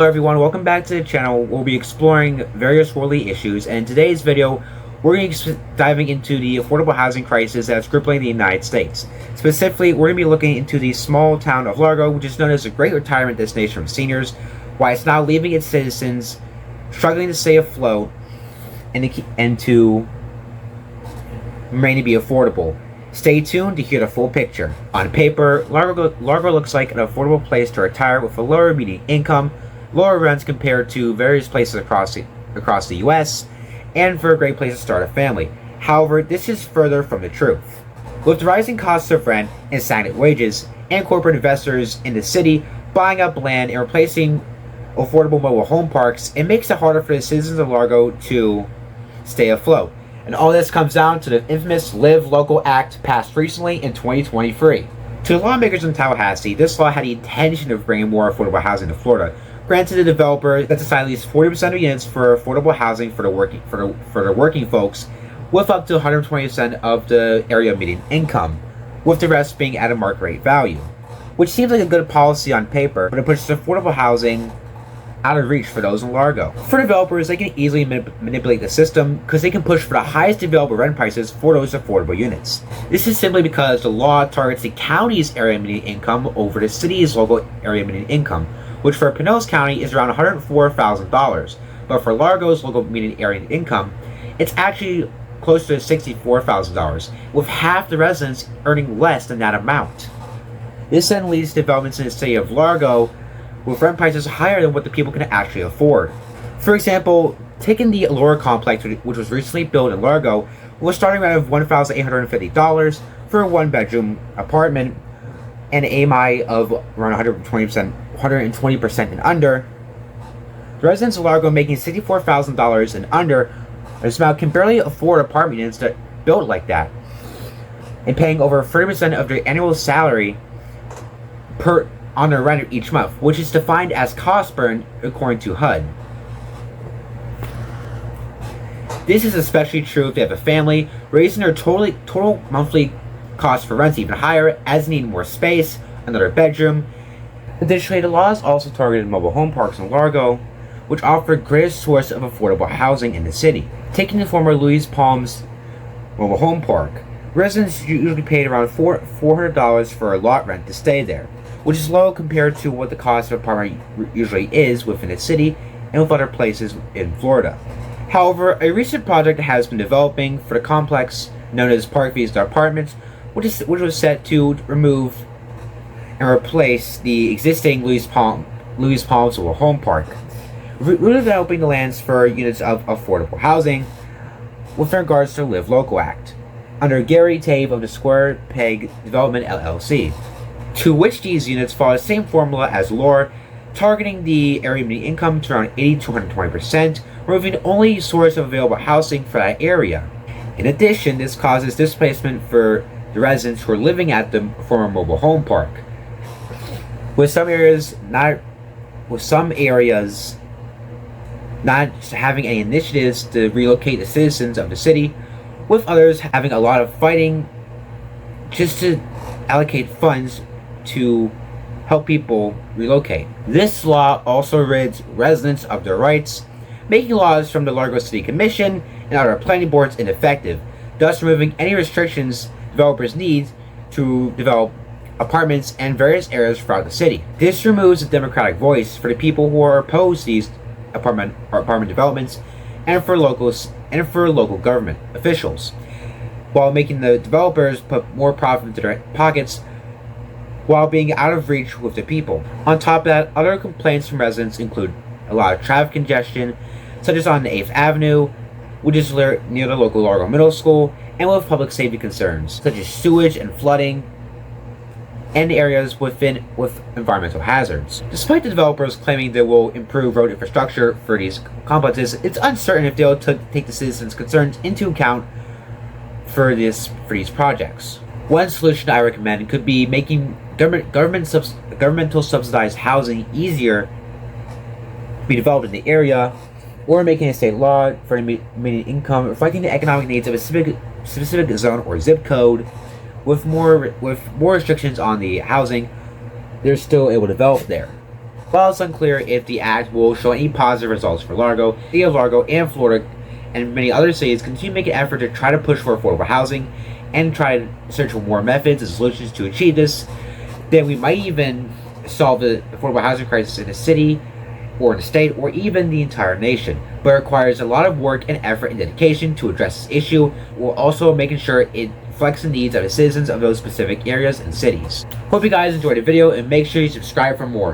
Hello everyone, welcome back to the channel. We'll be exploring various worldly issues, and in today's video we're going to be diving into the affordable housing crisis that's crippling the United States. Specifically, we're going to be looking into the small town of Largo, which is known as a great retirement destination for seniors, why it's now leaving its citizens struggling to stay afloat and to remain to be affordable. Stay tuned to hear the full picture. On paper, Largo looks like an affordable place to retire with a lower median income, lower rents compared to various places across the U.S., and for a great place to start a family. However, this is further from the truth. With the rising costs of rent and stagnant wages, and corporate investors in the city buying up land and replacing affordable mobile home parks, it makes it harder for the citizens of Largo to stay afloat. And all this comes down to the infamous Live Local Act passed recently in 2023. To the lawmakers in Tallahassee, this law had the intention of bringing more affordable housing to Florida, granted the developer that decide at least 40% of units for affordable housing for the working folks, with up to 120% of the area median income, with the rest being at a market rate value, which seems like a good policy on paper, but it pushes affordable housing out of reach for those in Largo. For developers, they can easily manipulate the system because they can push for the highest available rent prices for those affordable units. This is simply because the law targets the county's area median income over the city's local area median income, which for Pinellas County is around $104,000, but for Largo's local median area income, it's actually closer to $64,000, with half the residents earning less than that amount. This then leads to developments in the city of Largo with rent prices higher than what the people can actually afford. For example, taking the Allure complex, which was recently built in Largo, was starting around $1,850 for a one-bedroom apartment and an AMI of around 120% and under. The residents of Largo making $64,000 and under can barely afford apartment units that built like that, and paying over 30% of their annual salary on their rent each month, which is defined as cost burn according to HUD. This is especially true if they have a family, raising their total monthly cost for rents even higher, as they need more space, another bedroom. Additionally, the laws also targeted mobile home parks in Largo, which offer the greatest source of affordable housing in the city. Taking the former Louis Palms mobile home park, residents usually paid around $400 for a lot rent to stay there, which is low compared to what the cost of an apartment usually is within the city and with other places in Florida. However, a recent project has been developing for the complex known as Park Vista Apartments, which was set to remove and replace the existing Louis Palms mobile home park, redeveloping the lands for units of affordable housing with regards to the Live Local Act, under Gary Tave of the Square Peg Development LLC, to which these units follow the same formula as Allure, targeting the area median income to around 80 to 120%, removing the only source of available housing for that area. In addition, this causes displacement for the residents who are living at the former mobile home park, with some areas not having any initiatives to relocate the citizens of the city, with others having a lot of fighting just to allocate funds to help people relocate. This law also rids residents of their rights, making laws from the Largo City Commission and other planning boards ineffective, thus removing any restrictions developers need to develop apartments and various areas throughout the city. This removes a democratic voice for the people who are opposed to these apartment developments and for local government officials, while making the developers put more profit into their pockets while being out of reach with the people. On top of that, other complaints from residents include a lot of traffic congestion, such as on the 8th Avenue, which is near the local Largo Middle School, and with public safety concerns, such as sewage and flooding, and areas with environmental hazards. Despite the developers claiming they will improve road infrastructure for these complexes, it's uncertain if they'll take the citizens' concerns into account for these projects. One solution I recommend could be making governmental subsidized housing easier to be developed in the area, or making a state law for median income reflecting the economic needs of a specific zone or zip code, with more restrictions on the housing they're still able to develop there. While it's unclear if the act will show any positive results for Largo, City of Largo and Florida and many other cities continue to make an effort to try to push for affordable housing and try to search for more methods and solutions to achieve this. Then we might even solve the affordable housing crisis in a city or in a state or even the entire nation. But it requires a lot of work and effort and dedication to address this issue, while also making sure it reflects the needs of the citizens of those specific areas and cities. Hope you guys enjoyed the video, and make sure you subscribe for more.